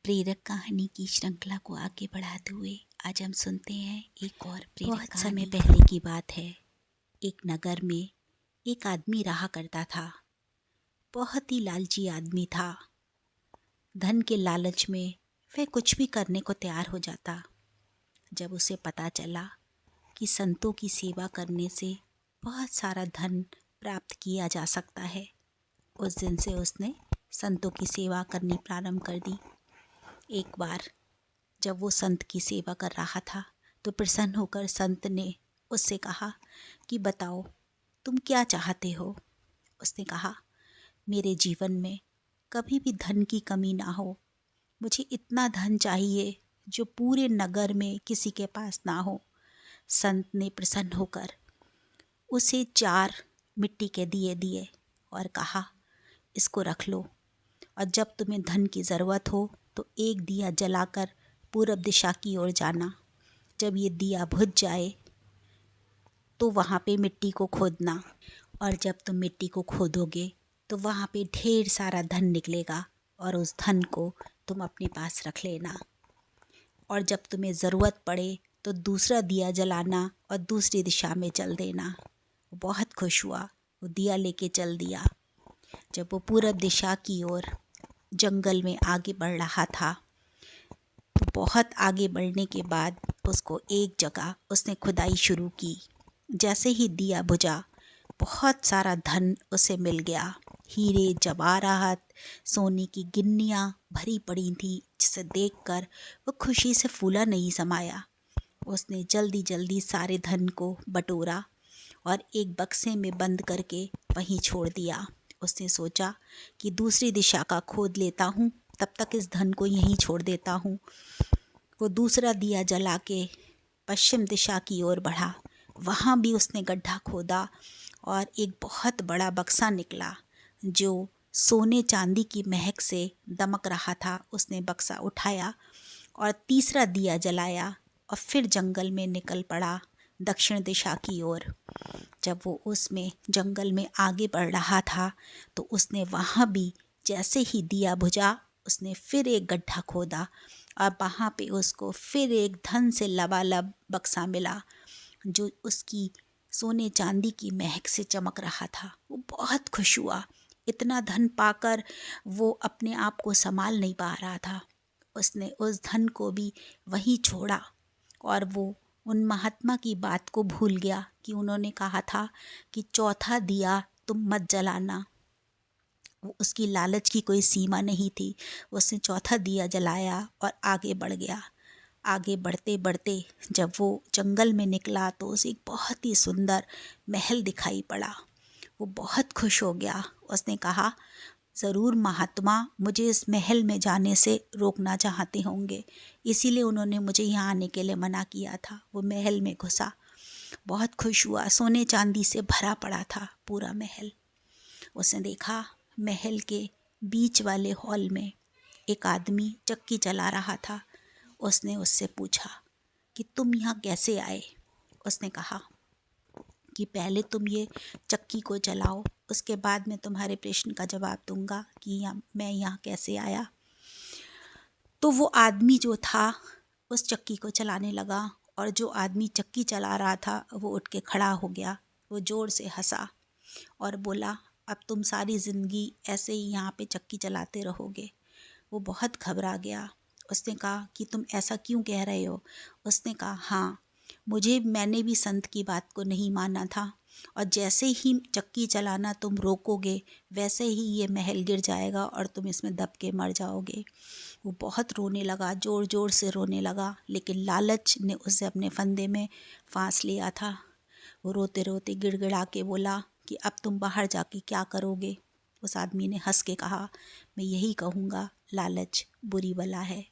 प्रेरक कहानी की श्रृंखला को आगे बढ़ाते हुए आज हम सुनते हैं एक और प्रेरक बहुत कहानी। समय पहले की बात है, एक नगर में एक आदमी रहा करता था। बहुत ही लालची आदमी था। धन के लालच में वह कुछ भी करने को तैयार हो जाता। जब उसे पता चला कि संतों की सेवा करने से बहुत सारा धन प्राप्त किया जा सकता है, उस दिन से उसने संतों की सेवा करनी प्रारंभ कर दी। एक बार जब वो संत की सेवा कर रहा था तो प्रसन्न होकर संत ने उससे कहा कि बताओ तुम क्या चाहते हो। उसने कहा, मेरे जीवन में कभी भी धन की कमी ना हो। मुझे इतना धन चाहिए जो पूरे नगर में किसी के पास ना हो। संत ने प्रसन्न होकर उसे 4 मिट्टी के दिए दिए और कहा, इसको रख लो और जब तुम्हें धन की ज़रूरत हो तो एक दिया जलाकर पूरब दिशा की ओर जाना। जब ये दिया बुझ जाए तो वहाँ पे मिट्टी को खोदना, और जब तुम मिट्टी को खोदोगे तो वहाँ पे ढेर सारा धन निकलेगा और उस धन को तुम अपने पास रख लेना। और जब तुम्हें ज़रूरत पड़े तो दूसरा दिया जलाना और दूसरी दिशा में चल देना। वो बहुत खुश हुआ, वो दिया लेके चल दिया। जब वो पूरब दिशा की ओर जंगल में आगे बढ़ रहा था तो बहुत आगे बढ़ने के बाद उसको एक जगह उसने खुदाई शुरू की। जैसे ही दिया बुझा बहुत सारा धन उसे मिल गया। हीरे जवाहरात, सोने की गिन्नियाँ भरी पड़ी थी, जिसे देखकर वो खुशी से फूला नहीं समाया। उसने जल्दी जल्दी सारे धन को बटोरा और एक बक्से में बंद करके वहीं छोड़ दिया। उसने सोचा कि दूसरी दिशा का खोद लेता हूँ, तब तक इस धन को यहीं छोड़ देता हूँ। वो दूसरा दिया जला के पश्चिम दिशा की ओर बढ़ा। वहाँ भी उसने गड्ढा खोदा और एक बहुत बड़ा बक्सा निकला जो सोने चांदी की महक से दमक रहा था। उसने बक्सा उठाया और तीसरा दिया जलाया और फिर जंगल में निकल पड़ा दक्षिण दिशा की ओर। जब वो उसमें जंगल में आगे बढ़ रहा था तो उसने वहाँ भी जैसे ही दिया बुझा उसने फिर एक गड्ढा खोदा और वहाँ पे उसको फिर एक धन से लबालब बक्सा मिला जो उसकी सोने चांदी की महक से चमक रहा था। वो बहुत खुश हुआ। इतना धन पाकर वो अपने आप को संभाल नहीं पा रहा था। उसने उस धन को भी वहीं छोड़ा और वो उन महात्मा की बात को भूल गया कि उन्होंने कहा था कि चौथा दिया तुम मत जलाना। उसकी लालच की कोई सीमा नहीं थी। उसने चौथा दिया जलाया और आगे बढ़ गया। आगे बढ़ते बढ़ते जब वो जंगल में निकला तो उसे एक बहुत ही सुंदर महल दिखाई पड़ा। वो बहुत खुश हो गया। उसने कहा, ज़रूर महात्मा मुझे इस महल में जाने से रोकना चाहते होंगे, इसीलिए उन्होंने मुझे यहाँ आने के लिए मना किया था। वो महल में घुसा, बहुत खुश हुआ। सोने चांदी से भरा पड़ा था पूरा महल। उसने देखा महल के बीच वाले हॉल में एक आदमी चक्की चला रहा था। उसने उससे पूछा कि तुम यहाँ कैसे आए। उसने कहा कि पहले तुम ये चक्की को चलाओ, उसके बाद मैं तुम्हारे प्रश्न का जवाब दूंगा कि मैं यहाँ कैसे आया। तो वो आदमी जो था उस चक्की को चलाने लगा और जो आदमी चक्की चला रहा था वो उठ के खड़ा हो गया। वो ज़ोर से हंसा और बोला, अब तुम सारी ज़िंदगी ऐसे ही यहाँ पे चक्की चलाते रहोगे। वो बहुत घबरा गया। उसने कहा कि तुम ऐसा क्यों कह रहे हो। उसने कहा, हाँ, मैंने भी संत की बात को नहीं माना था और जैसे ही चक्की चलाना तुम रोकोगे वैसे ही ये महल गिर जाएगा और तुम इसमें दब के मर जाओगे। वो बहुत रोने लगा, ज़ोर ज़ोर से रोने लगा, लेकिन लालच ने उसे अपने फंदे में फांस लिया था। वो रोते रोते गिड़गिड़ा के बोला कि अब तुम बाहर जाके क्या करोगे। उस आदमी ने हंस के कहा, मैं यही कहूँगा, लालच बुरी बला है।